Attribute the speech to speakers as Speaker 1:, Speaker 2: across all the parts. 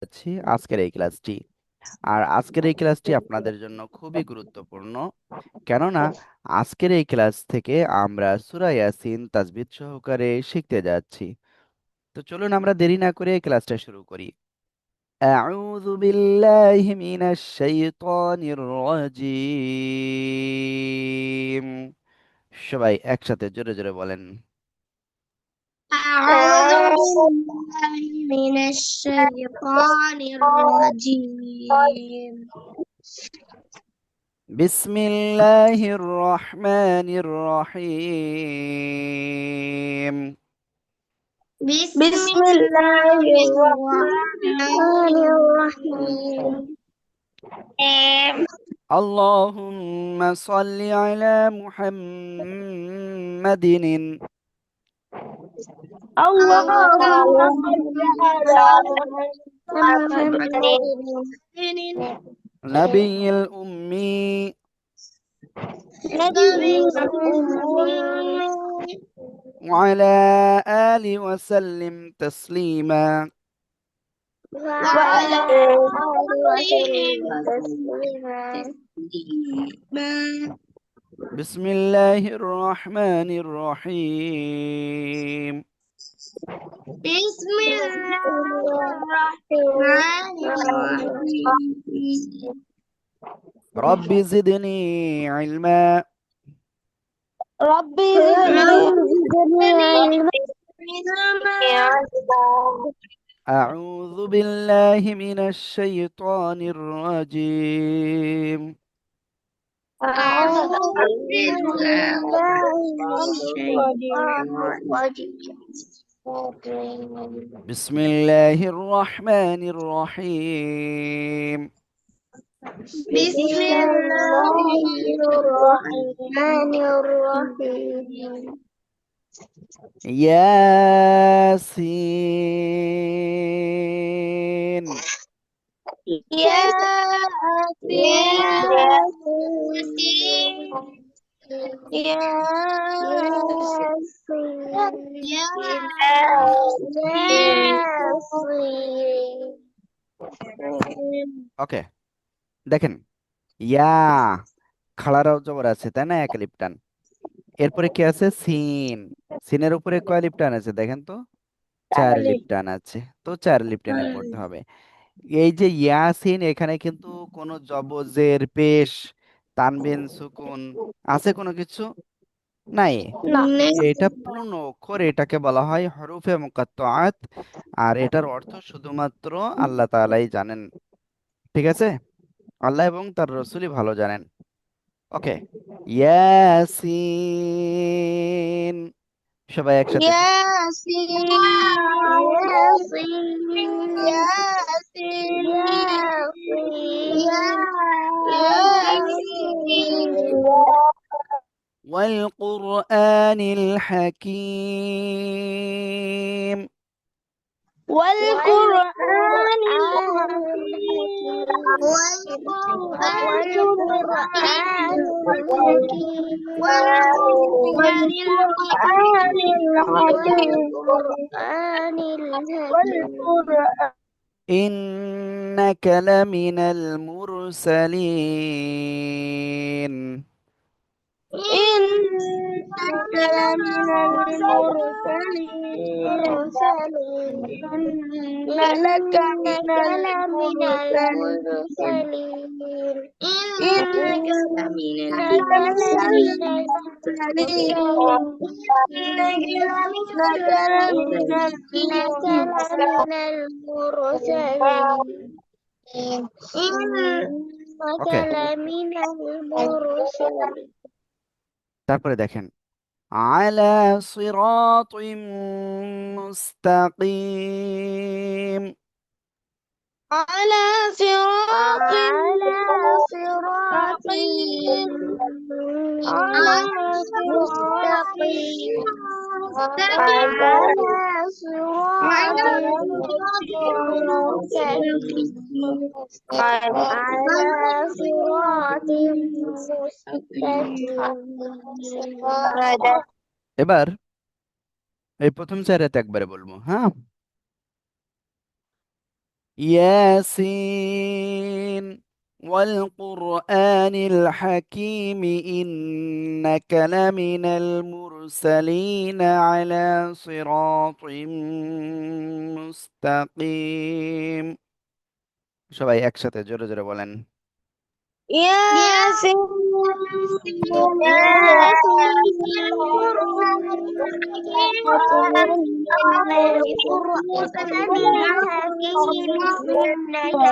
Speaker 1: যাচ্ছি আজকের এই ক্লাসটি। আর আজকের এই ক্লাসটি আপনাদের জন্য খুবই গুরুত্বপূর্ণ, কেননা আজকের এই ক্লাস থেকে আমরা সূরা ইয়াসিন তাজবিদ সহকারে শিখতে যাচ্ছি। তো চলুন আমরা দেরি না করে এই ক্লাসটা শুরু করি। আউযু বিল্লাহি মিনাশ শাইতানির রাজিম। সবাই একসাথে জোরে জোরে বলেন।
Speaker 2: أعوذ بالله من الشيطان الرجيم.
Speaker 1: বিসমিল্লাহির রহমানির রহিম।
Speaker 2: بسم الله الرحمن الرحيم.
Speaker 1: اللهم صل على محمد
Speaker 2: اللهم صل على محمد
Speaker 1: نبي الأمي
Speaker 2: نبي الأمي
Speaker 1: وعلى آله وسلم تسليما.
Speaker 2: وعلى آله تسليما.
Speaker 1: بسم الله الرحمن الرحيم.
Speaker 2: بسم الله الرحمن الرحيم.
Speaker 1: رب زدني علما.
Speaker 2: ربي زدني علما.
Speaker 1: أعوذ بالله من الشيطان الرجيم.
Speaker 2: أعوذ بالله من الشيطان الرجيم.
Speaker 1: بسم الله الرحمن الرحيم.
Speaker 2: بسم الله الرحمن الرحيم.
Speaker 1: ياسين.
Speaker 2: ياسين
Speaker 1: ওকে, দেখেন, ইয়া খাড়ারাও জবর আছে তাই না, এক আলিফ টান। এরপরে কি আছে? সিন। সিনের উপরে কয় আলিফ টান আছে দেখেন তো? চার আলিফ টান আছে, তো চার আলিফ টানে পড়তে হবে। এই যে ইয়াসিন, এখানে কিন্তু কোনো জবজের পেশ, তানবিন, সুকুন আছে কোনো কিছু নাই। এটা পূর্ণ অক্ষর, এটাকে বলা হয় হরফে মুকাত্তাআত। আর এটার অর্থ শুধুমাত্র আল্লাহ তাআলাই জানেন। ঠিক আছে, আল্লাহ এবং তার রসূলই ভালো জানেন। ওকে, ইয়াসিন। সবাই একসাথে
Speaker 2: ياسين ياسين ياسين ياسين
Speaker 1: والقرآن الحكيم.
Speaker 2: والقرآن الحكيم والقرآن الحكيم والقرآن الحكيم.
Speaker 1: إنك لمن المرسلين.
Speaker 2: إنك لمن المرسلين إنك لمن المرسلين إنك لمن المرسلين إنك لمن المرسلين إنك
Speaker 1: ওকে,
Speaker 2: لمن المرسلين.
Speaker 1: তারপরে দেখেন, আলা সিরাতিম মুস্তাকিম।
Speaker 2: على صراط مستقيم على صراط مستقيم على صراط مستقيم على صراط مستقيم.
Speaker 1: এবার এই প্রথম চার রাত একবারে বলবো, হ্যাঁ? ياسين والقرآن الحكيم إنك لمن المرسلين على صراط মুস্তাকিম। সবাই একসাথে জোরে জোরে বলেন।
Speaker 2: ياسين والقرآن الحكيم إنك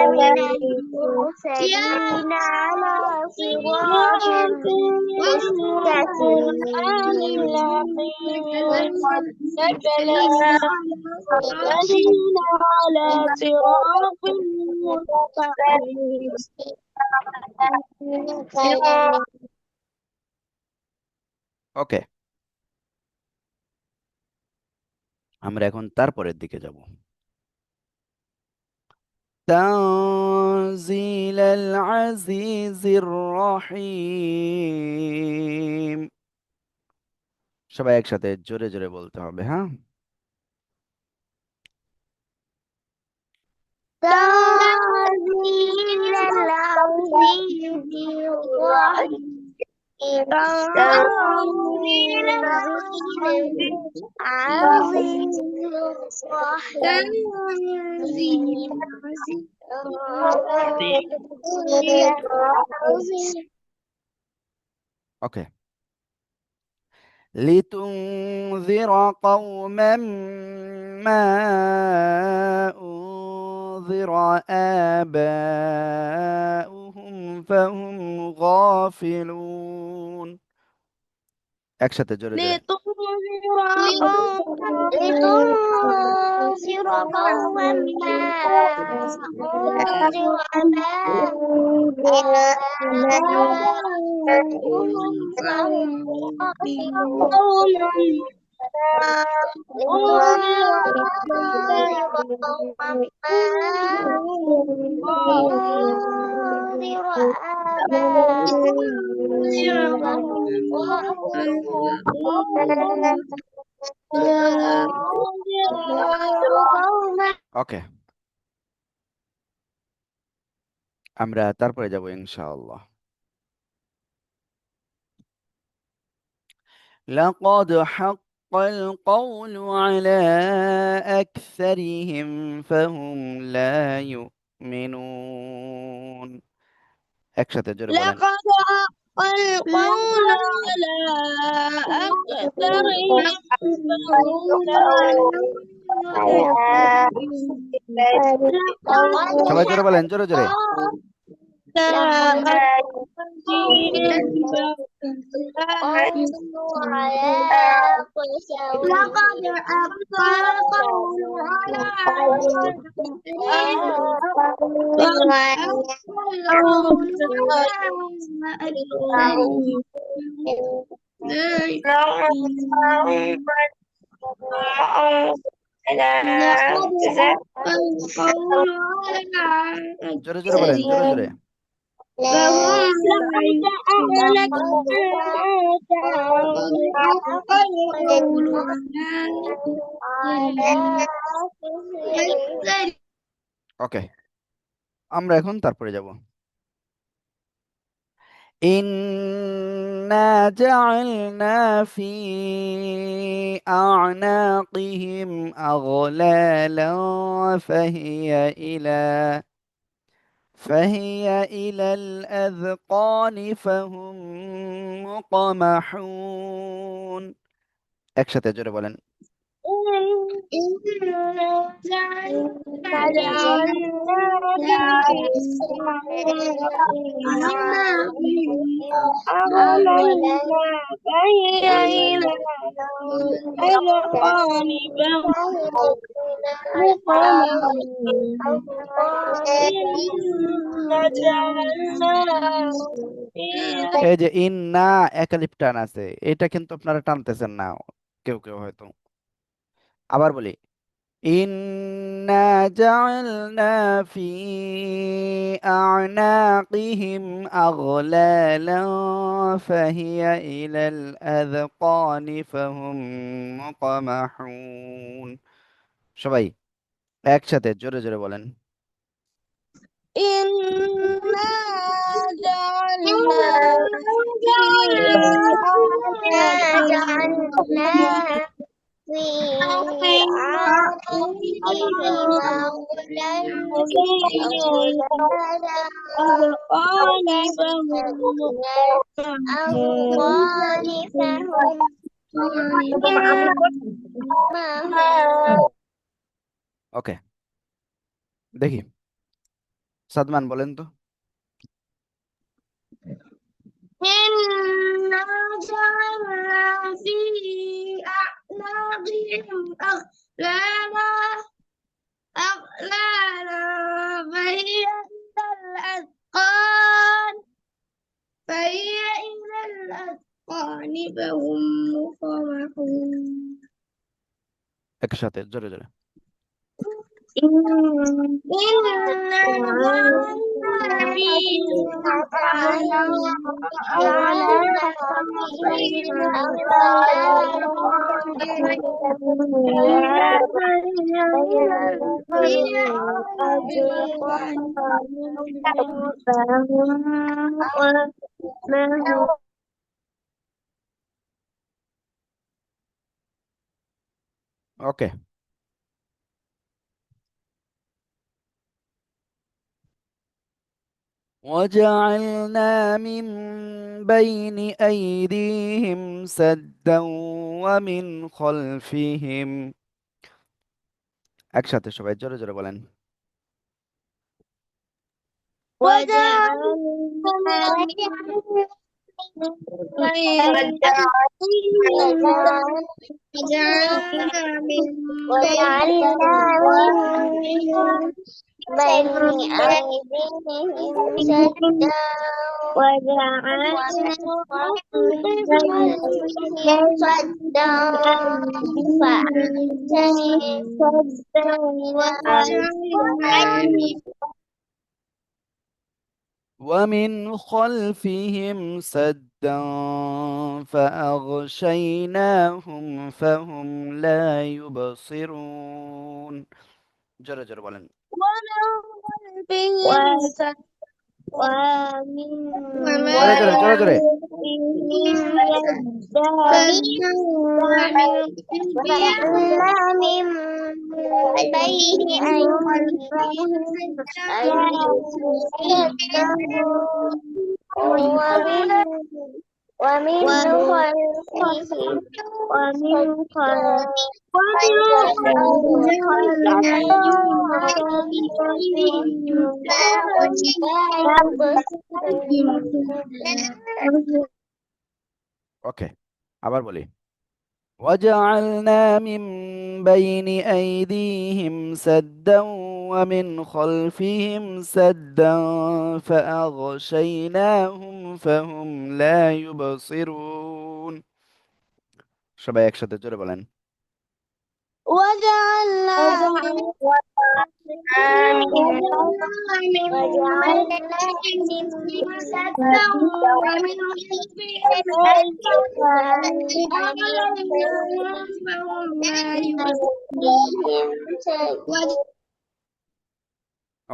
Speaker 2: لمن المرسلين على صراط مستقيم.
Speaker 1: ওকে, আমরা এখন তারপরের দিকে যাব। تنزيل العزيز الرحيم। সবাই একসাথে জোরে জোরে বলতে হবে, হ্যাঁ।
Speaker 2: تنزيل العزيز الرحيم تنزيل العزيز الرحيم
Speaker 1: ওকে। لتنذر قوما ما أنذر آباؤهم فهم غافلون। একসাথে জোরে জোরে।
Speaker 2: لتنذر قوما ما أنذر آباؤهم فهم غافلون لتنذر قوما ما أنذر آباؤهم فهم غافلون
Speaker 1: ওকে, আমরা তারপরে যাব ইনশাআল্লাহ। لقد حق القول على أكثرهم فهم لا يؤمنون। একসাথে জোরে বলেন।
Speaker 2: لقد حق القول على أكثرهم فهم لا يؤمنون
Speaker 1: সবাই জোরে بলেন, জোরে জোরে।
Speaker 2: لقد أبقى القول على
Speaker 1: জোরে জোরে বলেন, জোরে জোরে।
Speaker 2: فهم
Speaker 1: ওকে, আমরা এখন তারপরে যাব। إنا جعلنا في أعناقهم أغلالا فهي إلى الأذقان فهم مقمحون। একসাথে জোরে বলেন। এই যে ইন্না একালিপ টান আছে, এটা কিন্তু আপনারা টানতেছেন না কেউ কেউ হয়তো। আবার বলি, إنا جعلنا في أعناقهم أغلالا فهي إلى الأذقان فهم مقمحون। সবাই একসাথে জোরে জোরে বলেন।
Speaker 2: إنا جعلنا في أعناقهم
Speaker 3: في
Speaker 2: أغلالا
Speaker 3: أعناقهم أغلالا أثقالا فهم معهم
Speaker 1: ওকে, দেখি সাদমান বলেন তো।
Speaker 2: إنا جعلنا في أعناقهم أغلالا فهي إلى الأذقان فهم مقمحون
Speaker 1: একসাথে জোরে জোরে।
Speaker 2: إنا جعلنا في
Speaker 1: ওকে, وجعلنا من بين أيديهم سدا ومن خلفهم, একসাথে সবাই জোরে জোরে বলেন।
Speaker 2: وجعلنا وجعلنا من
Speaker 3: وجعلنا من بين أيديهم سدا ومن خلفهم صدا فأغشيناهم
Speaker 1: ومن خلفهم سدا فأغشيناهم فهم لا يبصرون, জোরে জোরে বলেন। জোরে জোরে জোরে জোরে।
Speaker 3: وجعلنا من بين أيديهم سدا ومن خلفهم
Speaker 1: ওকে, আবার বলি। وجعلنا من بين أيديهم سدا ومن خلفهم سدا فأغشيناهم فهم لا يبصرون, সবাই একসাথে জোরে বলেন।
Speaker 2: وجعلنا من سدا ومن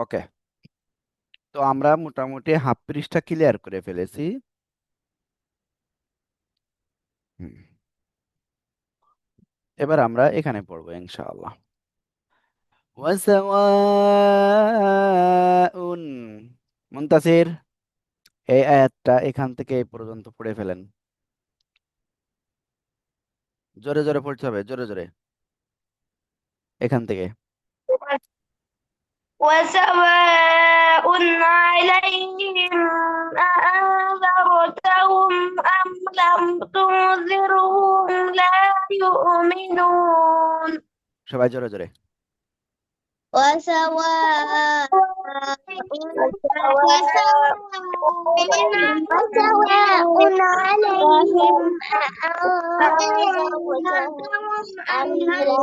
Speaker 1: ওকে, তো আমরা মোটামুটি হাফ পৃষ্ঠা ক্লিয়ার করে ফেলেছি। হুম, এবার আমরা এখানে পড়বো ইনশাআল্লাহ। ওয়াসাওয়াউন, মুনতাসির এই আয়াতটা এখান থেকে এই পর্যন্ত পড়ে ফেলেন। জোরে জোরে পড়তে হবে, জোরে জোরে এখান থেকে।
Speaker 2: وسواء عليهم أأنذرتهم أم لم تنذرهم لا يؤمنون
Speaker 1: সবাই জোরে জোরে।
Speaker 3: وسواء عليهم أأنذرتهم أم لم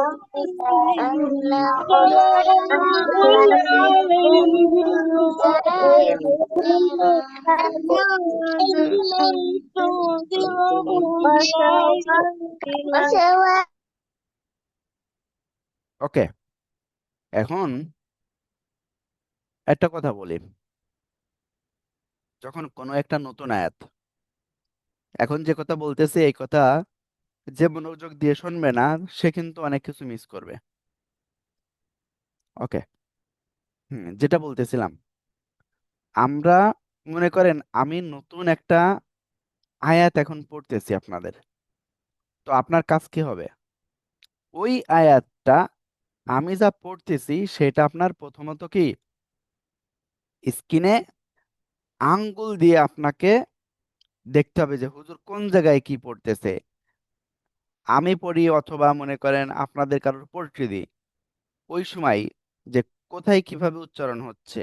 Speaker 1: ওকে, এখন একটা কথা বলি, যখন কোনো একটা নতুন আয়াত, এখন যে কথা বলতেছি এই কথা যে মনোযোগ দিয়ে শুনবে না সে কিন্তু অনেক কিছু মিস করবে। ওকে, যেটা বলতেছিলাম, আমরা মনে করেন আমি নতুন একটা আয়াত এখন পড়তেছি আপনাদের, তো আপনার কাজ কি হবে? ওই আয়াতটা আমি যা পড়তেছি সেটা আপনার প্রথমত কি স্ক্রিনে আঙ্গুল দিয়ে আপনাকে দেখতে হবে যে হুজুর কোন জায়গায় কি পড়তেছে। আমি পড়ি অথবা মনে করেন আপনাদের কারোর পড়তে দিই, ওই সময় যে কোথায় কিভাবে উচ্চারণ হচ্ছে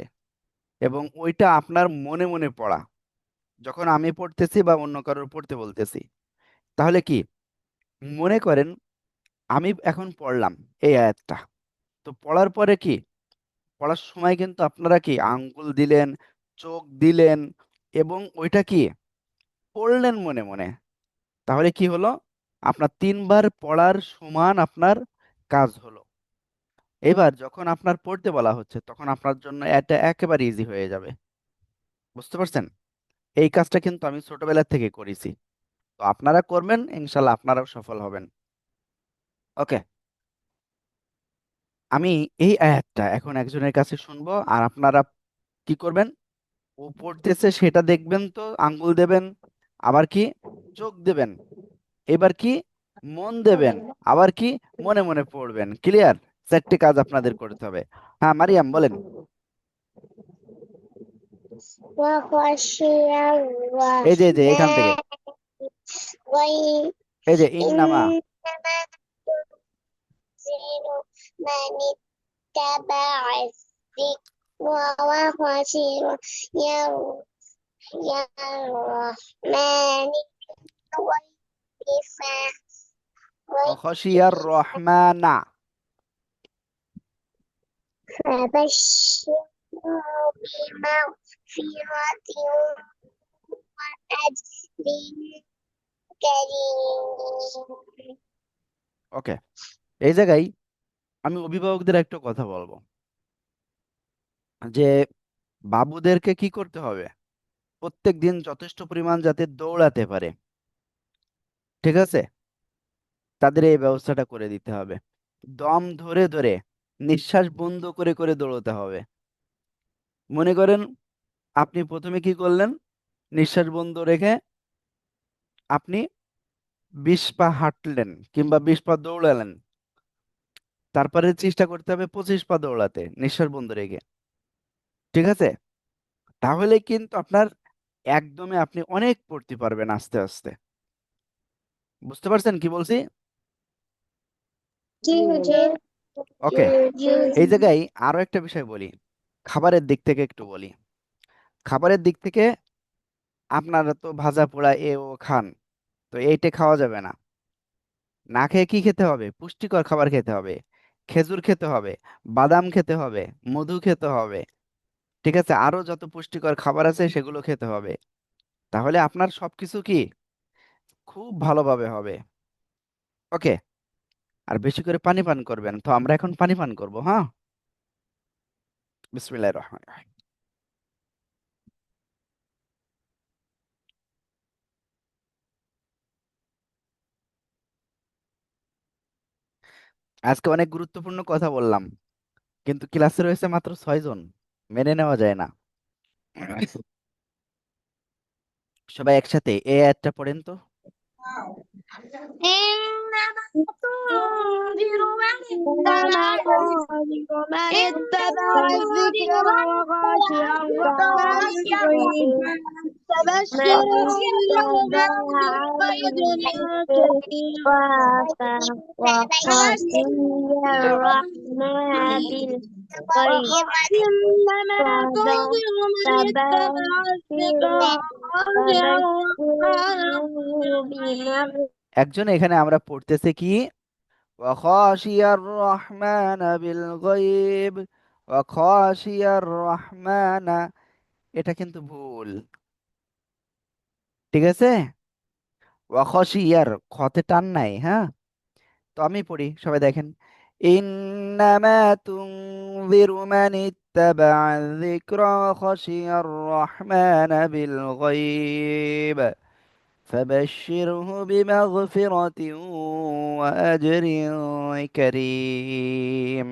Speaker 1: এবং ওইটা আপনার মনে মনে পড়া, যখন আমি পড়তেছি বা অন্য কারোর পড়তে বলতেছি, তাহলে কি মনে করেন আমি এখন পড়লাম এই আয়াতটা, তো পড়ার পরে কি পড়ার সময় কিন্তু আপনারা কি আঙ্গুল দিলেন, চোখ দিলেন এবং ওইটা কি পড়লেন মনে মনে, তাহলে কি হলো? আপনার তিনবার পড়ার সমান আপনার কাজ হলো। এবার যখন আপনার পড়তে বলা হচ্ছে তখন আপনার জন্য এটা একেবারে ইজি হয়ে যাবে। বুঝতে পারছেন? এই কাজটা কিন্তু আমি ছোটবেলা থেকে করেছি, তো আপনারা করবেন, ইনশাল্লাহ আপনারাও সফল হবেন। ওকে, আমি এই আয়াতটা এখন একজনের কাছে শুনবো আর আপনারা কি করবেন? ও পড়তেছে সেটা দেখবেন, তো আঙ্গুল দেবেন, আবার কি চোখ দেবেন, এবার কি মন দেবেন, আবার কি মনে মনে পড়বেন। ক্লিয়ার? চারটি কাজ আপনাদের করতে হবে। হ্যাঁ মারিয়াম বলেন।
Speaker 3: وخشي
Speaker 1: এই যে এখান থেকে,
Speaker 3: الرحمن غيب
Speaker 1: এই যে ইন্নামা।
Speaker 3: إنما تنزل من اتبع الذكر وخشي الرحمن غيب
Speaker 1: খশিয়ার রহমানা।
Speaker 3: فبشره بمغفرة وأجر كريم
Speaker 1: ওকে, এই জায়গায় আমি অভিভাবকদের একটা কথা বলবো যে বাবুদেরকে কি করতে হবে, প্রত্যেক দিন যথেষ্ট পরিমাণ যাতে দৌড়াতে পারে, ঠিক আছে, তাদের এই ব্যবস্থাটা করে দিতে হবে। দম ধরে ধরে নিঃশ্বাস বন্ধ করে করে দৌড়তে হবে। মনে করেন আপনি প্রথমে কি করলেন, নিঃশ্বাস বন্ধ রেখে আপনি 20 পা হাঁটলেন কিংবা 20 পা দৌড়ালেন, তারপরে চেষ্টা করতে হবে 25 পা দৌড়াতে নিঃশ্বাস বন্ধ রেখে, ঠিক আছে? তাহলে কিন্তু আপনার একদমে আপনি অনেক পড়তে পারবেন আস্তে আস্তে। বুঝতে পারছেন কি বলছি?
Speaker 3: জি হুজুর
Speaker 1: ওকে,
Speaker 3: জি
Speaker 1: এই জায়গায় আরো একটা বিষয় বলি, খাবারের দিক থেকে একটু বলি। খাবারের দিক থেকে আপনারা তো ভাজা পোড়া এ ও খান, তো এইটা খাওয়া যাবে না। না খেয়ে কি খেতে হবে? পুষ্টিকর খাবার খেতে হবে। খেজুর খেতে হবে, বাদাম খেতে হবে, মধু খেতে হবে, ঠিক আছে, আরো যত পুষ্টিকর খাবার আছে সেগুলো খেতে হবে। তাহলে আপনার সবকিছু কি খুব ভালোভাবে হবে। ওকে, আর বেশি করে পানি পান করবেন। তো আমরা এখন পানি পান করব, হ্যাঁ? বিসমিল্লাহির রহমানির রহিম। আজকে অনেক গুরুত্বপূর্ণ কথা বললাম, কিন্তু ক্লাসে রয়েছে মাত্র 6 জন, মেনে নেওয়া যায় না। সবাই একসাথে এই আয়াতটা পড়েন তো।
Speaker 2: إنما تنذر من
Speaker 3: إنما
Speaker 2: اتبع
Speaker 3: تنذر من اتبع الذكر وخشي
Speaker 2: وخشي
Speaker 3: الرحمن
Speaker 2: الرحمن
Speaker 3: فبشره
Speaker 2: الرحمن
Speaker 3: بأجر
Speaker 2: بأجر كريم
Speaker 3: وخشي الرحمن بالغيب
Speaker 2: إنما تنذر من اتبع الذكر وخشي الرحمن
Speaker 3: فبشره بمغفرة
Speaker 1: একজন এখানে আমরা পড়তেছে কি ওয়াখাশিয়ার রহমান বিল গায়ব, ওয়াখাশিয়ার রহমানা, এটা কিন্তু ভুল, ঠিক আছে? ওয়াখাশিয়ার খতে টান নাই, হ্যাঁ? তো আমি পড়ি, সবাই দেখেন। إنما تنذر من اتبع الذكر وخشي الرحمن بالغيب فبشره بمغفرة وأجر كريم.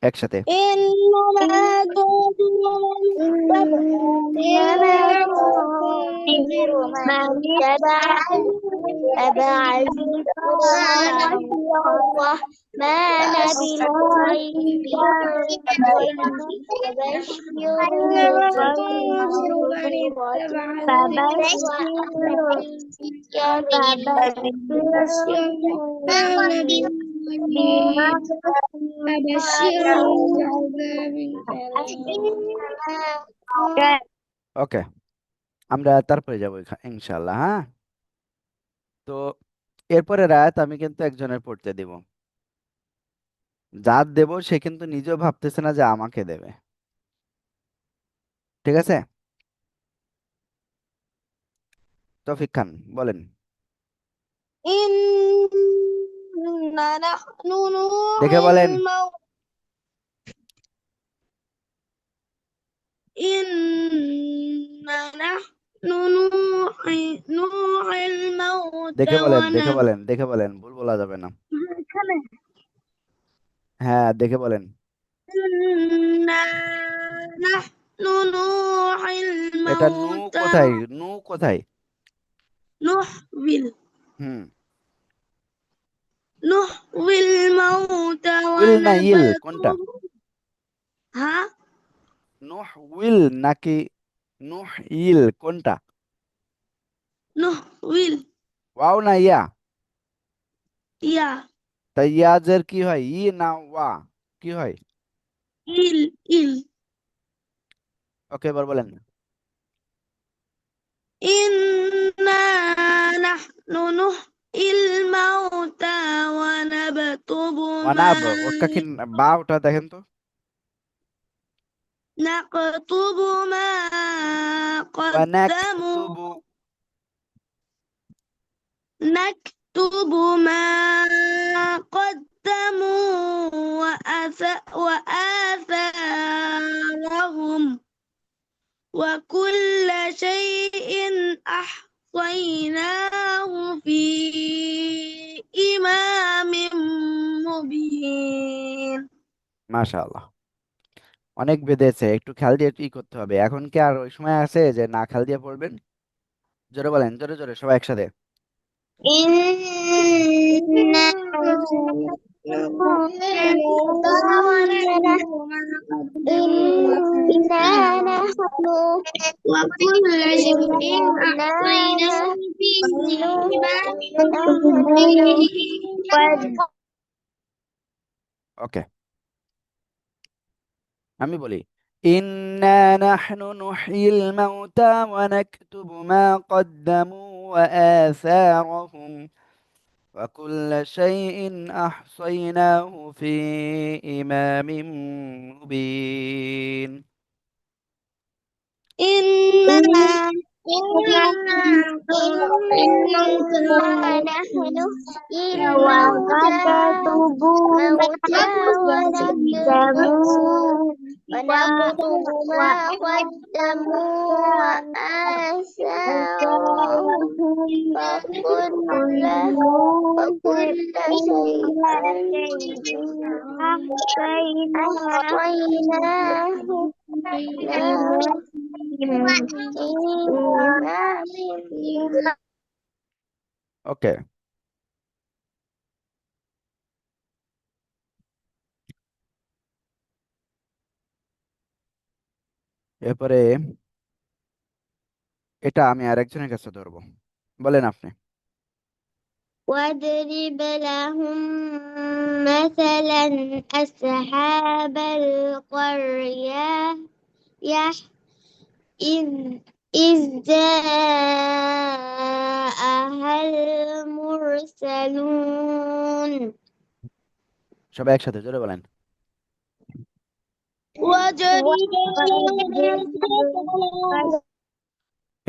Speaker 1: একসাথে
Speaker 2: إنما تنذر
Speaker 3: إنما تنذر من اتبع الذكر وخشي الرحمن بالغيب فبشره
Speaker 1: ওকে, আমরা তারপরে যাবো ইনশাল্লাহ। হ্যাঁ, তো এরপরে রায়াত আমি কিন্তু একজনের পড়তে দিব। যার দেব সে কিন্তু নিজেও ভাবতেছে না যে আমাকে দেবে। ঠিক আছে, তৌফিক খান বলেন।
Speaker 2: إنا نحن
Speaker 1: দেখে
Speaker 2: نوحي
Speaker 1: বলেন।
Speaker 2: إنا نحن نوحي الموت
Speaker 1: দেখে বলেন, দেখে বলেন, দেখে বলেন, ভুল বলা যাবে না। হ্যাঁ, দেখে বলেন।
Speaker 2: إنا نحن نوحي
Speaker 1: এটা নু
Speaker 2: الموت
Speaker 1: কোথায়? নু কোথায়?
Speaker 2: نحوي
Speaker 1: হুম,
Speaker 2: نحوي الموت
Speaker 1: উইল না ইল কোনটা?
Speaker 2: ونبتل ها
Speaker 1: নুহ উইল নাকি নুহ ইল কোনটা?
Speaker 2: نحوي
Speaker 1: ওয়াও না ইয়া?
Speaker 2: يا
Speaker 1: তাই ইয়াজের কি হয়? ই না ওয়া কি হয়?
Speaker 2: إل
Speaker 1: ওকে, এবার বলেন।
Speaker 2: إنا نحن نحيي الموتى ونكتب ما
Speaker 1: ওয়ানাব, ওটা কি বা? ওটা দেখেন তো।
Speaker 2: نكتب ما قدموا
Speaker 1: ওয়ানাকতুবু,
Speaker 2: نكتب ما قدموا وآثارهم وكل شيء أحصيناه في إمام مبين
Speaker 1: মাশাআল্লাহ, অনেক বেঁধেছে। একটু খেয়াল দিয়ে কি করতে হবে। এখন কি আর ওই সময় আছে যে না খেয়াল দিয়ে পড়বেন? জোরে বলেন, জোরে জোরে সবাই একসাথে।
Speaker 3: إنا إنا نحن
Speaker 2: وكل شيء
Speaker 3: إنا
Speaker 2: أحصيناه في إمام
Speaker 3: نحن
Speaker 1: ওকে, আমি বলি। ইন্না নাহনু নুহয়িল মাউতা ওয়া নাকতুবু মা কদ্দামু ওয়া আসারহুম ওয়া কুল্লা শাইইন আহসাইনাহু ফি ইমামিন মুবিন।
Speaker 2: إنا
Speaker 3: إنا نحن الموتى ونكتب ما قدموا وآثارهم وكل شيء أحصيناه
Speaker 1: ওকে, এরপরে এটা আমি আরেকজনের কাছে ধরবো। বলেন আপনি।
Speaker 3: واضرب لهم مثلا أصحاب القرية إذ إذ جاءها المرسلون
Speaker 1: সবাই একসাথে জোরে বলেন।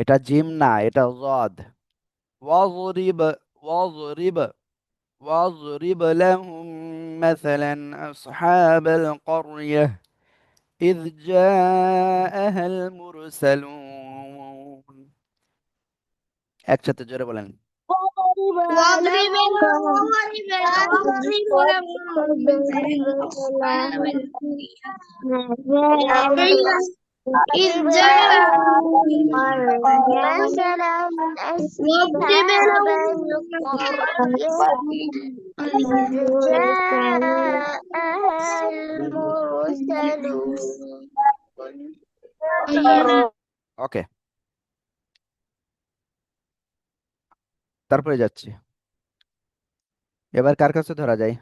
Speaker 1: এটা জিম না, এটা জদ। ওয়াজরিব, ওয়াজরিব, واضرب لهم مثلا أصحاب القرية إذ جاءها المرسلون একসাথে জোরে বলেন
Speaker 2: واضرب لهم إذ جاءهم
Speaker 3: مثلا
Speaker 2: واضرب
Speaker 3: أصحاب
Speaker 2: لهم
Speaker 3: القرية إذ جاءها المرسلون
Speaker 1: ওকে তারপরে যাচ্ছি এবার কার কাছে ধরা যায়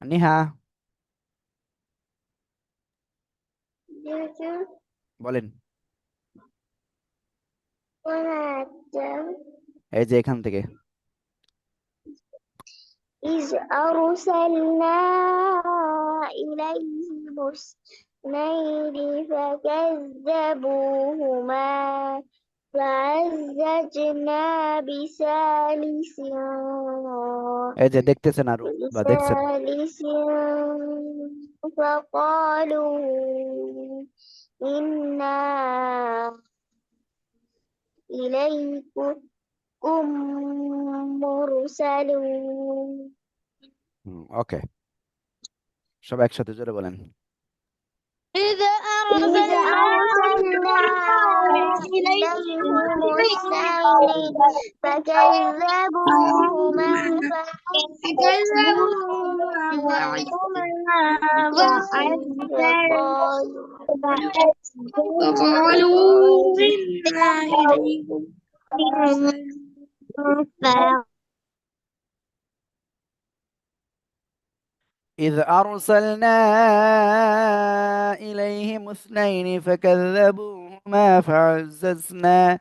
Speaker 1: নিহা বলেন এই যে এখান থেকে
Speaker 3: إذ أرسلنا إليهم اثنين فكذبوهما فعززنا بثالث
Speaker 1: এই যে দেখতেছেন আরো বা দেখছেন
Speaker 3: بثالث فقالوا إنا إليكم مرسلون
Speaker 1: ওকে সবাই একসাথে জোরে বলেন
Speaker 2: إذا
Speaker 3: إذ
Speaker 2: أرسلنا
Speaker 3: أرسلنا إليهم اثنين فكذبوهما
Speaker 2: وقالوا إنا إليكم
Speaker 1: إذ أرسلنا إليهم اثنين فكذبوهما فعززنا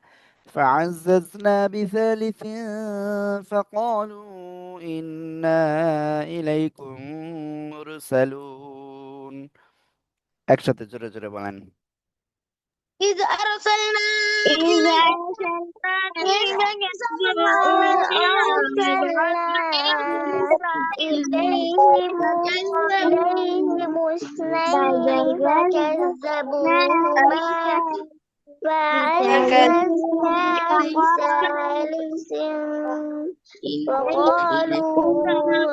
Speaker 1: بثالث فقالوا إنا إليكم مرسلون একসাথে জোরে জোরে বলেন
Speaker 2: إذ أرسلنا
Speaker 3: إليهم اثنين فكذبوهما فعززنا بثالث وقالوا إنا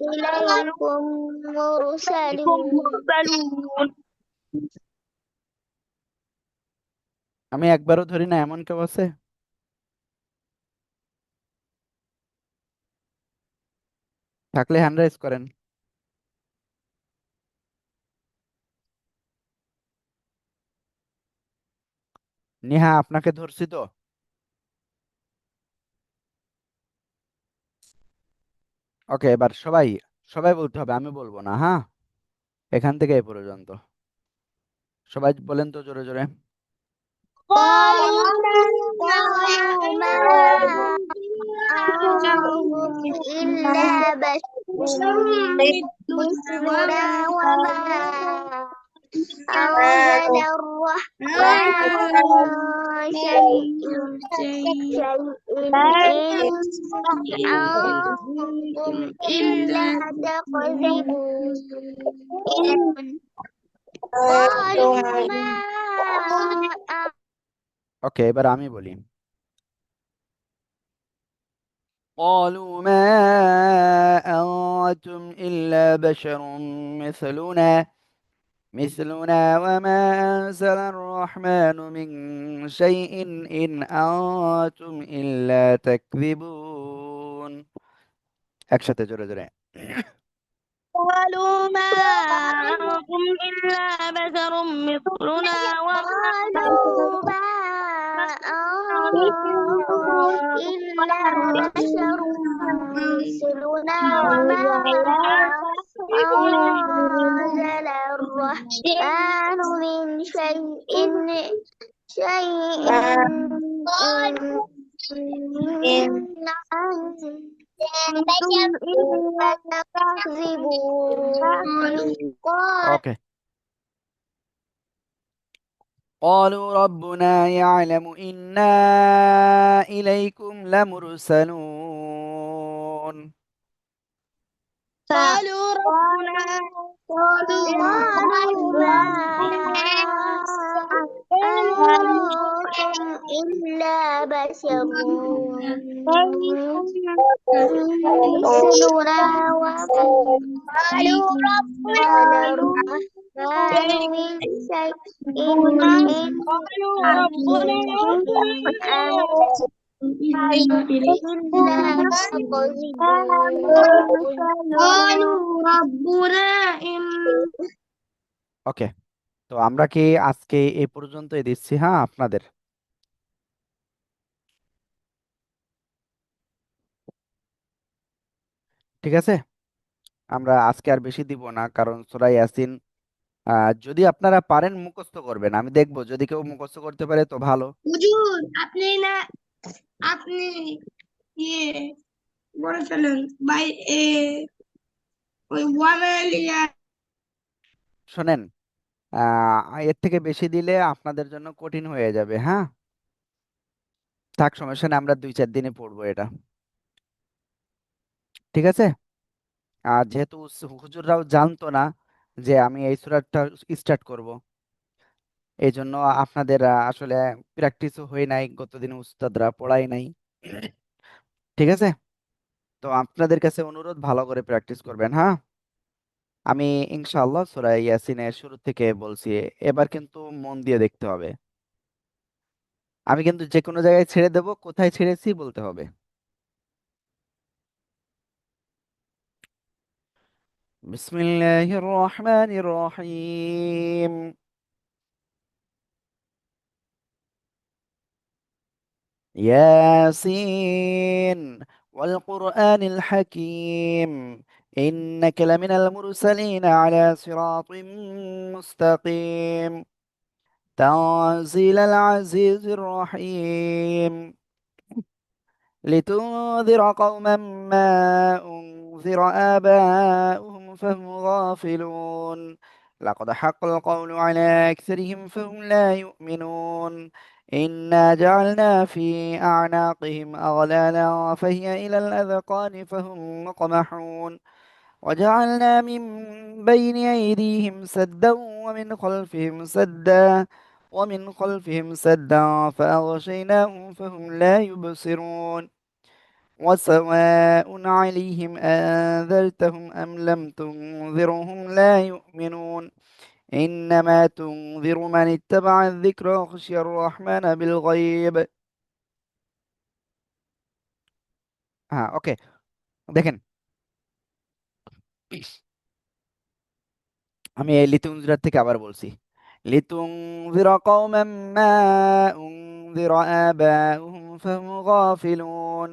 Speaker 3: إليكم مرسلون
Speaker 1: আমি একবারও ধরি না এমন কেউ আছে থাকলে হ্যান্ড রাইজ করেন নিহা আপনাকে ধরছি তো ওকে এবার সবাই সবাই বলতে হবে আমি বলবো না হ্যাঁ এখান থেকে এই পর্যন্ত সবাই বলেন তো জোরে জোরে
Speaker 3: قالوا ما أنتم إلا بشر مثلنا وما أنزل الرحمن شيء إن أنتم إلا تكذبون قالوا ما
Speaker 1: ওকে এবার আমি বলি قالوا ما أنتم إلا بشر مثلنا وما أنزل الرحمن من شيء إن أنتم إلا تكذبون একসাথে জোরে জোরে
Speaker 2: قالوا ما أنتم إلا بشر مثلنا
Speaker 3: قالوا ما أنتم إلا بشر مثلنا وما أنزل الرحمن من شيء إن أنتم إلا تكذبون
Speaker 1: ওকে قالوا ربنا يعلم إنا إليكم لمرسلون.
Speaker 2: قالوا ربنا
Speaker 3: قالوا ما أنتم إلا بشر مثلنا
Speaker 2: قالوا
Speaker 3: وما
Speaker 2: ربنا
Speaker 3: الرحمن من شيء إن
Speaker 2: قالوا ربنا
Speaker 3: إلا تقذفون
Speaker 2: قالوا ربنا إن
Speaker 1: ওকে, তো আমরা কি আজকে এই পর্যন্তই দিচ্ছি, হ্যাঁ আপনাদের। ঠিক আছে, আমরা আজকে আর বেশি দিব না, কারণ সূরা ইয়াসিন যদি আপনারা পারেন মুখস্থ করবেন। আমি দেখবো যদি কেউ মুখস্থ করতে পারে তো ভালো।
Speaker 2: হুজুর আপনি ইয়ে বলে ফেলেন ভাই ওই ওয়ামেলিয়া
Speaker 1: শোনেন, এর থেকে বেশি দিলে আপনাদের জন্য কঠিন হয়ে যাবে, হ্যাঁ। থাক, সমস্যা নেই, আমরা 2-4 দিনে পড়বো এটা। ঠিক আছে, আর যেহেতু হুজুররাও জানতো না যে আমি এই সূরাটা স্টার্ট করব, এই জন্য আপনাদের আসলে প্র্যাকটিসও হয় নাই, গতদিন উস্তাদরা পড়াই নাই। ঠিক আছে, তো আপনাদের কাছে অনুরোধ, ভালো করে প্র্যাকটিস করবেন, হ্যাঁ। আমি ইনশাআল্লাহ সূরা ইয়াসিনের শুরু থেকে বলছি, এবার কিন্তু মন দিয়ে দেখতে হবে। আমি কিন্তু যে কোনো জায়গায় ছেড়ে দেব, কোথায় ছেড়েছি বলতে হবে। বিসমিল্লাহির রহমানির রহিম। ياسين والقرآن الحكيم إنك لمن المرسلين على صراط مستقيم تنزيل العزيز الرحيم لتنذر قوما ما أنذر آباؤهم فهم غافلون لقد حق القول على أكثرهم فهم لا يؤمنون إنا جعلنا في أعناقهم أغلالا فهي إلى الأذقان فهم مقمحون وجعلنا من بين أيديهم سدا ومن خلفهم سدا فأغشيناهم فهم لا يبصرون وسواء عليهم أنذرتهم أم لم تنذرهم لا يؤمنون إنما تنذر من اتبع الذكر وخشي الرحمن بالغيب. হ্যাঁ, ওকে, দেখেন, আমি এই লিতুনজিরা থেকে আবার বলছি। লিতুনজিরা কওমান মা উনজিরা আবাউহুম ফাহুম গাফিলুন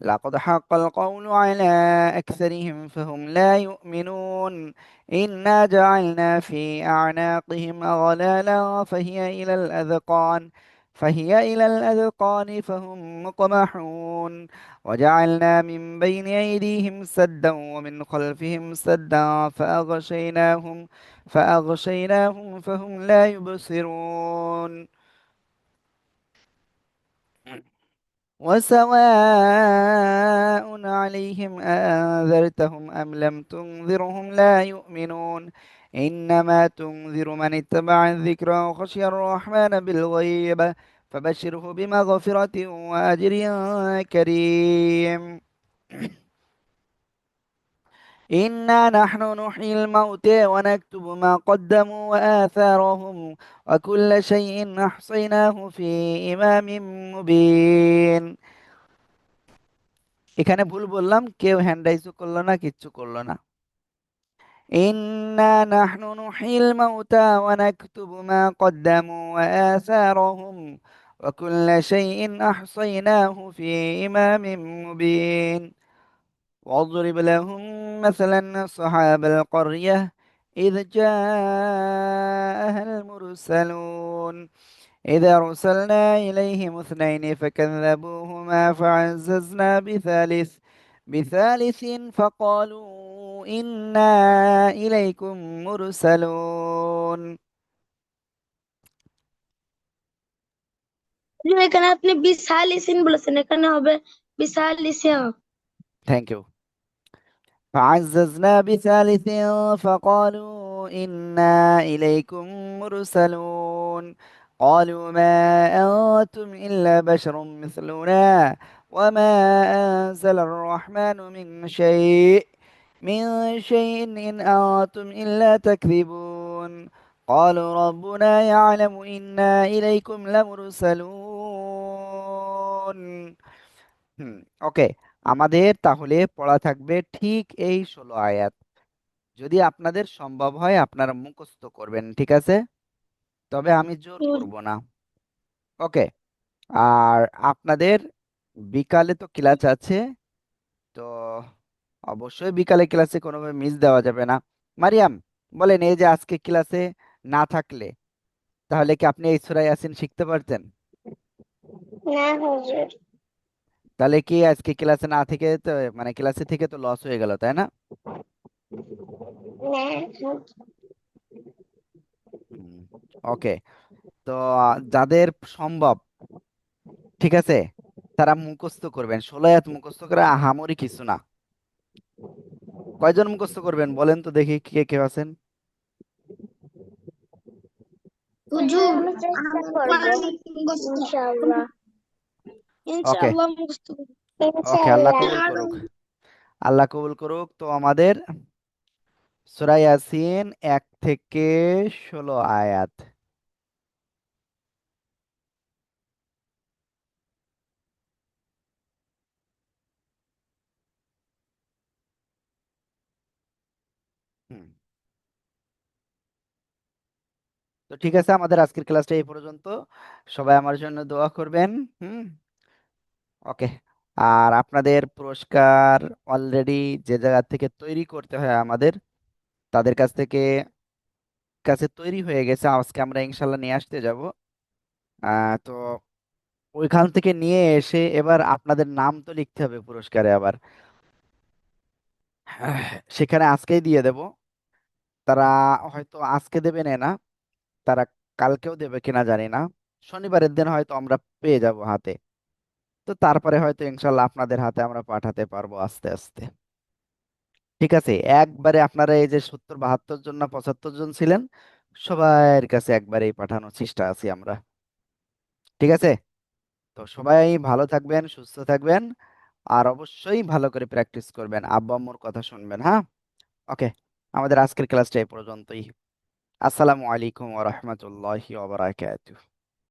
Speaker 1: লাকাদ হাক্কাল কওলু আলা আকসারিহিম ফাহুম লা ইউমিনুন ইন্না জাআলনা ফি আ'নাকিহিম আগলালা ফাহিয়া ইলাল আযকান ফাহুম মুকমাহুন وجعلنا من بين أيديهم سدا ومن خلفهم سدا فأغشيناهم فهم لا يبصرون وسواء عليهم أأنذرتهم أم لم تنذرهم لا يؤمنون إنما تنذر من اتبع الذكر وخشي الرحمن بالغيب فبشره بمغفرة وأجر كريم. إنا نحن نحيي الموتى ونكتب ما قدموا وآثارهم وكل شيء أحصيناه في إمام مبين. এখানে ভুল বললাম, কেউ হ্যান্ড রাইজও করলো না, কিচ্ছু করলো না। إنا نحن نحيي الموتى ونكتب ما قدموا وآثارهم وكل شيء أحصيناه في إمام مبين. واضرب لهم مثلا أصحاب القرية إذ جاءها المرسلون إذ أرسلنا إليهم اثنين فكذبوهما فعززنا بثالث فقالوا إنا إليكم مرسلون.
Speaker 2: যে এখানে আপনি বিশালিসিন বলেছেন, এখানে হবে বিশালিসিয়া।
Speaker 1: Thank you. فعززنا بثالث فقالوا إنا إليكم مرسلون قالوا ما أنتم إلا بشر مثلنا وما أنزل الرحمن من شيء إن أنتم إلا تكذبون قالوا ربنا يعلم إنا إليكم لمرسلون ওকে, আমাদের তাহলে পড়া থাকবে ঠিক এই 16 আয়াত। যদি আপনাদের সম্ভব হয় আপনারা মুখস্থ করবেন, ঠিক আছে? তবে আমি জোর করব না। ওকে, আর আপনাদের বিকালে তো ক্লাস আছে, তো অবশ্যই বিকালে ক্লাসে কোনোভাবে মিস দেওয়া যাবে না। মারিয়াম, বলেন, এই যে আজকে ক্লাসে না থাকলে তাহলে কি আপনি এই সূরা ইয়াসিন শিখতে পারতেন?
Speaker 3: না হুজুর।
Speaker 1: তাহলে কি আজকে ক্লাসে না থেকে তো মানে ক্লাসে থেকে তো লস হয়ে গেল, তাই না?
Speaker 3: না হুজুর।
Speaker 1: ওকে, তো যাদের সম্ভব, ঠিক আছে, তারা মুখস্থ করবেন। 16 আয়াত মুখস্থ করা আহামরি কিছু না। কয়জন মুখস্থ করবেন বলেন তো দেখি, কে কে আছেন?
Speaker 3: হুজুর
Speaker 2: হুজুর
Speaker 3: আমি চেষ্টা করব ইনশাআল্লাহ।
Speaker 1: ওকে,
Speaker 2: ইনশাআল্লাহ মুখস্থ করব।
Speaker 1: ওকে, আল্লাহ
Speaker 3: ইনশাআল্লাহ।
Speaker 1: কবুল করুক, আল্লাহ কবুল করুক। তো আমাদের সূরা ইয়াসিন 1 থেকে 16 আয়াত। হুম, তো ঠিক আছে, আমাদের আজকের ক্লাসটা এই পর্যন্ত। সবাই আমার জন্য দোয়া করবেন। হুম, ওকে। আর আপনাদের পুরস্কার অলরেডি যে জায়গা থেকে তৈরি করতে হয় আমাদের, তাদের কাছে তৈরি হয়ে গেছে। আজকে আমরা ইনশাল্লাহ নিয়ে আসতে যাব। তো ওইখান থেকে নিয়ে এসে এবার আপনাদের নাম তো লিখতে হবে পুরস্কারে আবার। সেখানে আজকেই দিয়ে দেব। তারা হয়তো আজকে দেবে না, তারা কালকেও দেবে কিনা জানি না। শনিবারের দিন হয়তো আমরা পেয়ে যাব হাতে। তো তারপরে হয়তো ইনশাল্লাহ আপনাদের হাতে আমরা পাঠাতে পারবো আস্তে আস্তে। ঠিক আছে, একবারে আপনারা এই যে 70 72 জন না 75 জন ছিলেন, সবার কাছে একবারেই পাঠানোর চেষ্টা আছি আমরা। ঠিক আছে, তো সবাই ভালো থাকবেন, সুস্থ থাকবেন, আর অবশ্যই ভালো করে প্র্যাকটিস করবেন, আব্বু আম্মুর কথা শুনবেন, হ্যাঁ? ওকে, আমাদের আজকের ক্লাসটা এই পর্যন্তই। আসসালামু আলাইকুম ওয়া রাহমাতুল্লাহি ওয়া বারাকাতুহু।